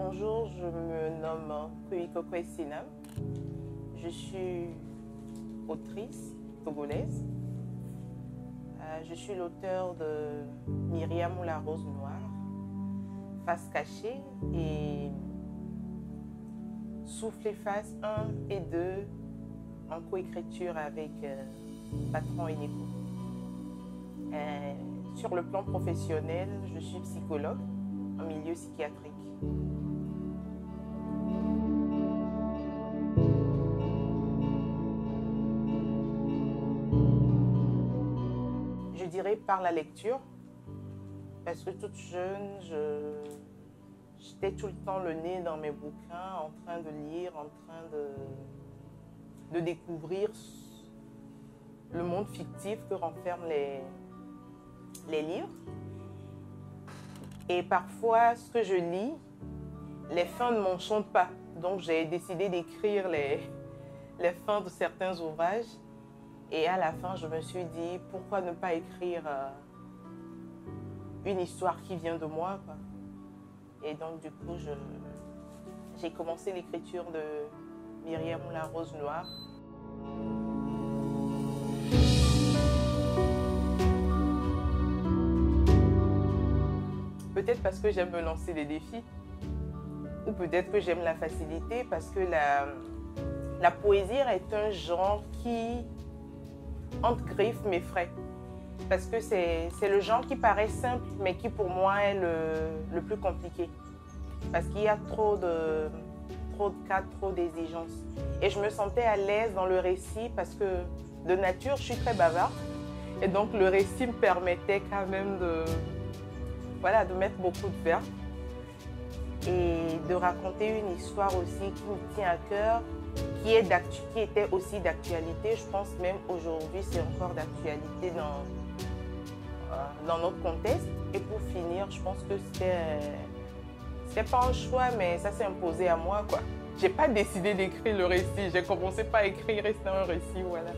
Bonjour, je me nomme Kuiko Kwesina. Je suis autrice togolaise. Je suis l'auteur de Myriam ou la rose noire, Face cachée et Souffle et Face 1 et 2 en coécriture avec Patron et Nico. Sur le plan professionnel, je suis psychologue en milieu psychiatrique. Je dirais par la lecture, parce que toute jeune, j'étais tout le temps le nez dans mes bouquins, en train de lire, en train de découvrir le monde fictif que renferment les livres. Et parfois, ce que je lis, les fins ne m'enchantent pas. Donc, j'ai décidé d'écrire les fins de certains ouvrages. Et à la fin, je me suis dit, pourquoi ne pas écrire une histoire qui vient de moi, quoi. Et donc, du coup, j'ai commencé l'écriture de Myriam ou la rose noire. Peut-être parce que j'aime me lancer des défis, ou peut-être que j'aime la facilité, parce que la poésie est un genre qui, entre griffes, m'effraie. Parce que c'est le genre qui paraît simple, mais qui pour moi est le plus compliqué. Parce qu'il y a trop de cadres, trop d'exigences. Et je me sentais à l'aise dans le récit parce que de nature, je suis très bavarde. Et donc le récit me permettait quand même de mettre beaucoup de verbes et de raconter une histoire aussi qui me tient à cœur, qui était aussi d'actualité. Je pense même aujourd'hui, c'est encore d'actualité dans notre contexte. Et pour finir, je pense que c'était pas un choix, mais ça s'est imposé à moi, quoi. J'ai pas décidé d'écrire le récit, j'ai commencé par écrire et c'était un récit, voilà.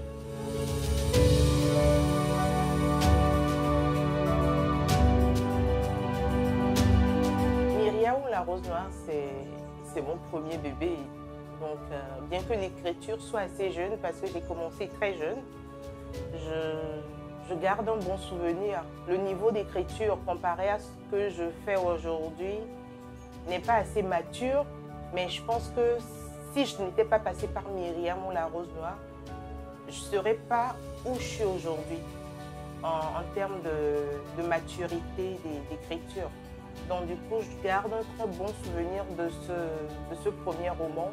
La rose noire, c'est mon premier bébé. Donc, bien que l'écriture soit assez jeune, parce que j'ai commencé très jeune, je garde un bon souvenir. Le niveau d'écriture comparé à ce que je fais aujourd'hui n'est pas assez mature, mais je pense que si je n'étais pas passée par Myriam ou la rose noire, je ne serais pas où je suis aujourd'hui en termes de maturité d'écriture. Donc du coup, je garde un très bon souvenir de ce premier roman,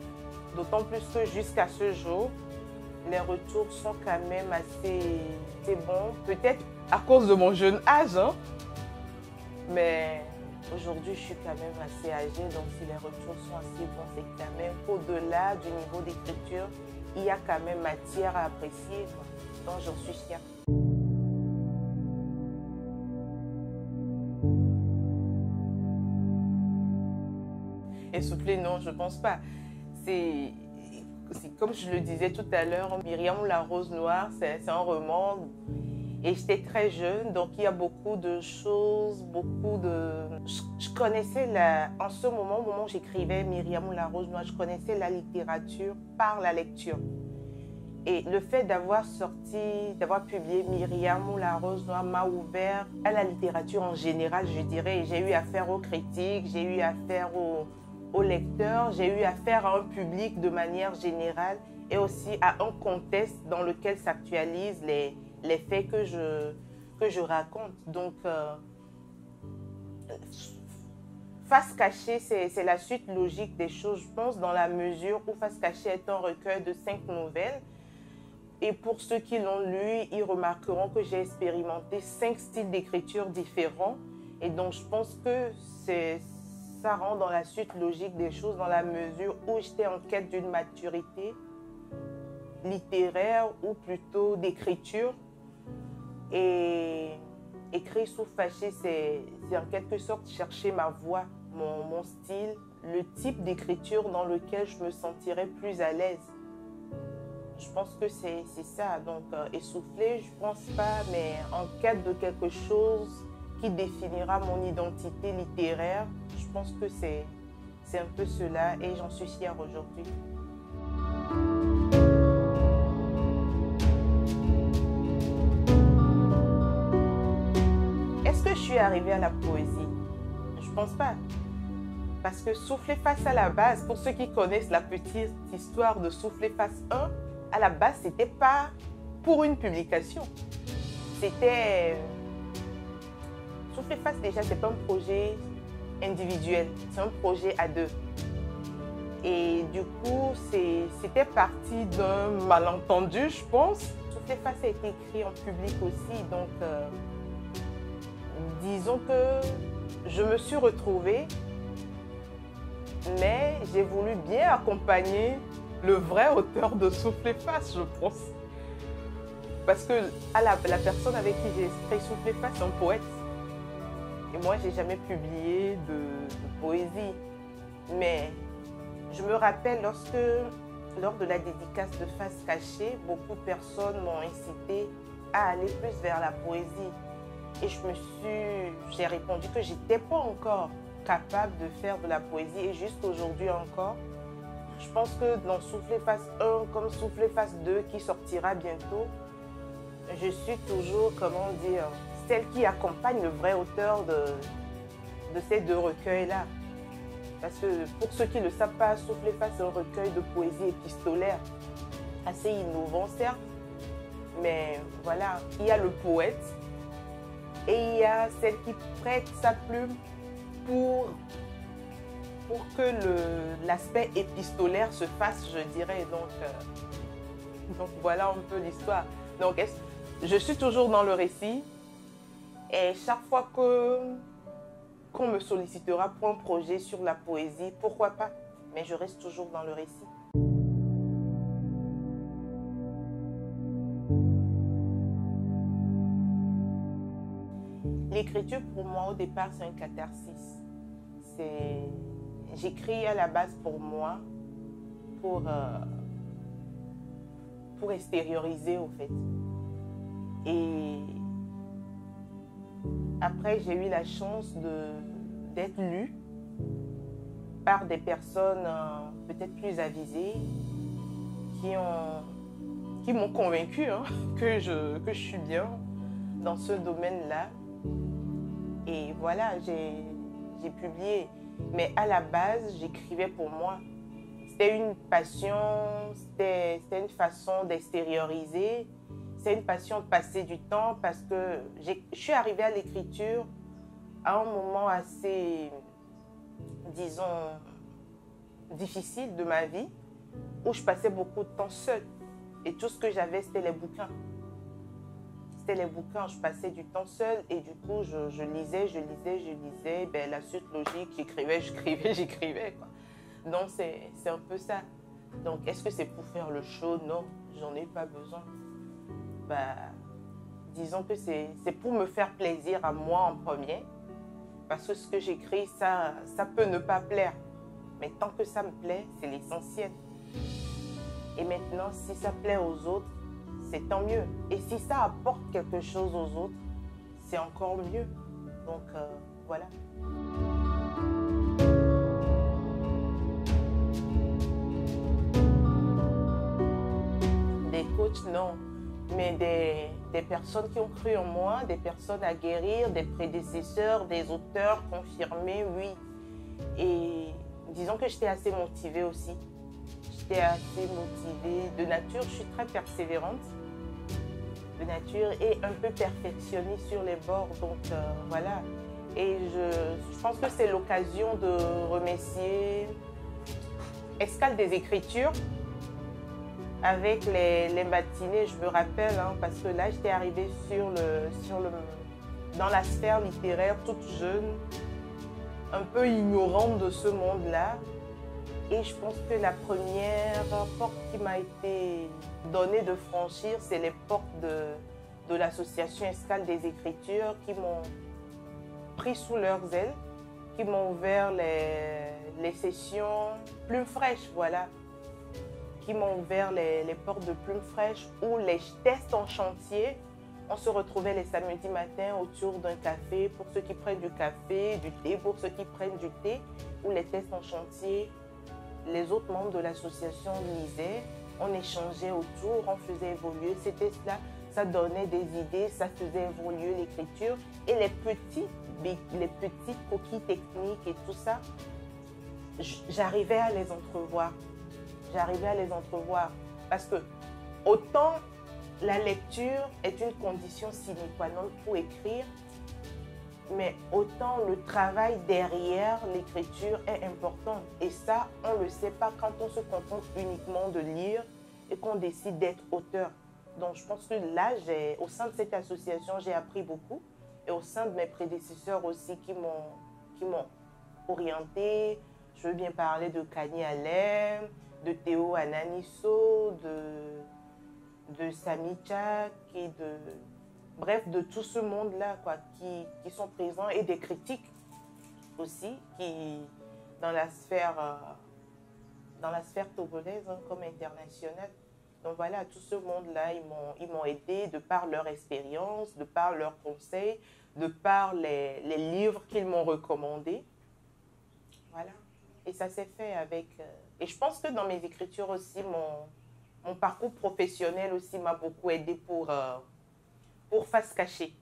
d'autant plus que jusqu'à ce jour, les retours sont quand même assez bons. Peut-être à cause de mon jeune âge, hein, mais aujourd'hui, je suis quand même assez âgée, donc si les retours sont assez bons, c'est quand même qu'au-delà du niveau d'écriture, il y a quand même matière à apprécier, quoi. Donc j'en suis fière. Essoufflé, non, je ne pense pas. C'est comme je le disais tout à l'heure, Myriam ou la rose noire, c'est un roman. Et j'étais très jeune, donc il y a beaucoup de choses, Je connaissais, en ce moment, au moment où j'écrivais Myriam ou la rose noire, je connaissais la littérature par la lecture. Et le fait d'avoir publié Myriam ou la rose noire m'a ouvert à la littérature en général, je dirais. J'ai eu affaire aux critiques, j'ai eu affaire aux lecteurs, j'ai eu affaire à un public de manière générale et aussi à un contexte dans lequel s'actualisent les faits que je raconte. Donc, Face cachée, c'est la suite logique des choses, je pense, dans la mesure où Face cachée est un recueil de 5 nouvelles. Et pour ceux qui l'ont lu, ils remarqueront que j'ai expérimenté 5 styles d'écriture différents. Et donc, je pense que ça rentre dans la suite logique des choses, dans la mesure où j'étais en quête d'une maturité littéraire ou plutôt d'écriture. Et écrire sous fâché, c'est en quelque sorte chercher ma voix, mon style, le type d'écriture dans lequel je me sentirais plus à l'aise. Je pense que c'est ça. Donc, essoufflé, je ne pense pas, mais en quête de quelque chose qui définira mon identité littéraire, je pense que c'est C'est un peu cela et j'en suis fière aujourd'hui. Est-ce que je suis arrivée à la poésie? Je pense pas. Parce que Souffler Face à la base, pour ceux qui connaissent la petite histoire de Souffler Face 1, à la base, c'était pas pour une publication. C'était... Souffler Face, déjà, c'est pas un projet individuel, c'est un projet à deux. Et du coup, c'était parti d'un malentendu, je pense. Souffler Face a été écrit en public aussi, donc disons que je me suis retrouvée, mais j'ai voulu bien accompagner le vrai auteur de Souffler Face, je pense. Parce que la personne avec qui j'ai écrit Souffler Face, c'est un poète. Et moi, j'ai jamais publié de poésie. Mais je me rappelle lors de la dédicace de Face Cachée, beaucoup de personnes m'ont incité à aller plus vers la poésie. Et j'ai répondu que j'étais pas encore capable de faire de la poésie. Et jusqu'aujourd'hui encore, je pense que dans Souffler Face 1 comme Souffler Face 2 qui sortira bientôt, je suis toujours, comment dire, celle qui accompagne le vrai auteur de ces deux recueils-là. Parce que pour ceux qui ne le savent pas, Souffler Face est un recueil de poésie épistolaire, assez innovant certes, mais voilà, il y a le poète et il y a celle qui prête sa plume pour que l'aspect épistolaire se fasse, je dirais. Donc voilà un peu l'histoire. Donc je suis toujours dans le récit et chaque fois qu'on me sollicitera pour un projet sur la poésie, pourquoi pas, mais je reste toujours dans le récit. L'écriture, pour moi, au départ, c'est un catharsis. J'écris à la base pour moi, pour extérioriser, au fait. Et après, j'ai eu la chance d'être lue par des personnes peut-être plus avisées qui m'ont convaincue que je suis bien dans ce domaine-là. Et voilà, j'ai publié. Mais à la base, j'écrivais pour moi. C'était une passion, c'était une façon d'extérioriser. C'est une passion de passer du temps parce que je suis arrivée à l'écriture à un moment assez, disons, difficile de ma vie où je passais beaucoup de temps seule. Et tout ce que j'avais, c'était les bouquins. C'était les bouquins, je passais du temps seule et du coup, je lisais. Ben, la suite logique, j'écrivais. Donc, c'est un peu ça. Donc, est-ce que c'est pour faire le show? Non, j'en ai pas besoin. Bah, disons que c'est pour me faire plaisir à moi en premier. Parce que ce que j'écris, ça peut ne pas plaire. Mais tant que ça me plaît, c'est l'essentiel. Et maintenant, si ça plaît aux autres, c'est tant mieux. Et si ça apporte quelque chose aux autres, c'est encore mieux. Donc, voilà. Des coachs, non. Mais des personnes qui ont cru en moi, des personnes à guérir, des prédécesseurs, des auteurs confirmés, oui. Et disons que j'étais assez motivée aussi. J'étais assez motivée. De nature, je suis très persévérante. De nature et un peu perfectionniste sur les bords. Donc voilà. Et je pense que c'est l'occasion de remercier Escale des Écritures. Avec les matinées, je me rappelle, parce que là, j'étais arrivée dans la sphère littéraire, toute jeune, un peu ignorante de ce monde-là. Et je pense que la première porte qui m'a été donnée de franchir, c'est les portes de l'association Escale des Écritures qui m'ont pris sous leurs ailes, qui m'ont ouvert les sessions Plumes Fraîches, voilà. Qui m'ont ouvert les portes de Plumes Fraîches où les tests en chantier, on se retrouvait les samedis matins autour d'un café pour ceux qui prennent du café, du thé pour ceux qui prennent du thé. ou les tests en chantier, les autres membres de l'association lisaient, on échangeait autour, on faisait évoluer ces tests-là, ça donnait des idées, ça faisait évoluer l'écriture et les petites coquilles techniques et tout ça, j'arrivais à les entrevoir. J'arrivais à les entrevoir parce que autant la lecture est une condition sine qua non pour écrire, mais autant le travail derrière l'écriture est important. Et ça, on ne le sait pas quand on se contente uniquement de lire et qu'on décide d'être auteur. Donc, je pense que là, au sein de cette association, j'ai appris beaucoup. Et au sein de mes prédécesseurs aussi qui m'ont orienté. Je veux bien parler de Kani Alem, de Théo Ananisso, de Sami Tchak et bref, de tout ce monde-là qui sont présents et des critiques aussi qui dans la sphère togolaise comme internationale. Donc voilà, tout ce monde-là, ils m'ont aidé de par leur expérience, de par leurs conseils, de par les livres qu'ils m'ont recommandés. Voilà. Et ça s'est fait avec... et je pense que dans mes écritures aussi, mon parcours professionnel aussi m'a beaucoup aidé pour Face Cachée.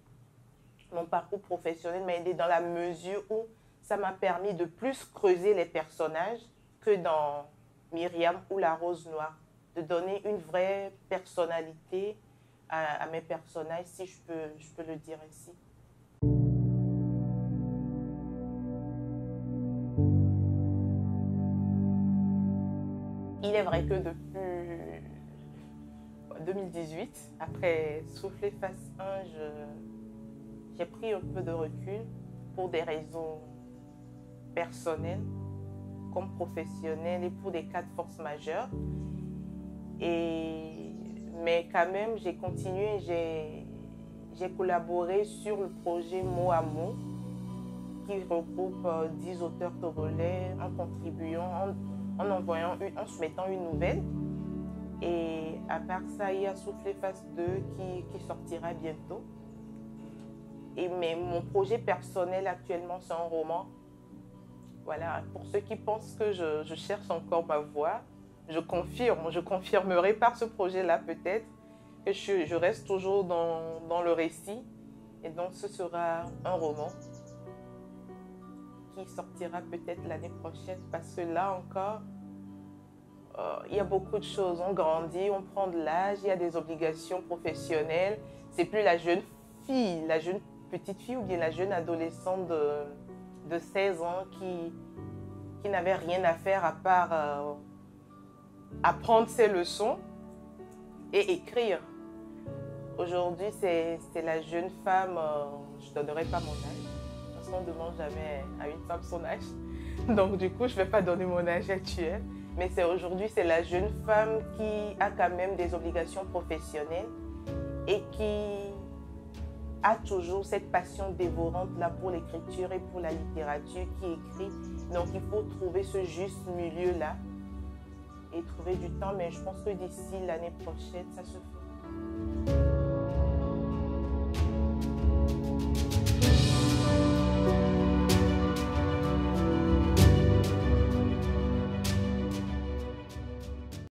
Mon parcours professionnel m'a aidé dans la mesure où ça m'a permis de plus creuser les personnages que dans Myriam ou La Rose Noire. De donner une vraie personnalité à mes personnages, si je peux le dire ainsi. Il est vrai que depuis 2018, après Souffler Face 1, j'ai pris un peu de recul pour des raisons personnelles comme professionnelles et pour des cas de force majeure. Mais quand même, j'ai continué, j'ai collaboré sur le projet Mot à Mot qui regroupe 10 auteurs togolais en contribuant, en soumettant une nouvelle. Et à part ça, il y a Souffler Face 2 qui sortira bientôt. Mais mon projet personnel actuellement, c'est un roman. Voilà, pour ceux qui pensent que je cherche encore ma voix, je confirmerai par ce projet-là peut-être que je reste toujours dans le récit. Et donc ce sera un roman qui sortira peut-être l'année prochaine parce que là encore, il y a beaucoup de choses. On grandit, on prend de l'âge, il y a des obligations professionnelles. C'est plus la jeune fille, la jeune petite fille ou bien la jeune adolescente de 16 ans qui n'avait rien à faire à part apprendre ses leçons et écrire. Aujourd'hui, c'est la jeune femme, je ne donnerai pas mon âge, parce qu'on ne demande jamais à une femme son âge. Donc du coup, je ne vais pas donner mon âge actuel. Mais aujourd'hui, c'est la jeune femme qui a quand même des obligations professionnelles et qui a toujours cette passion dévorante-là pour l'écriture et pour la littérature, qui écrit. Donc il faut trouver ce juste milieu-là et trouver du temps, mais je pense que d'ici l'année prochaine, ça se fera.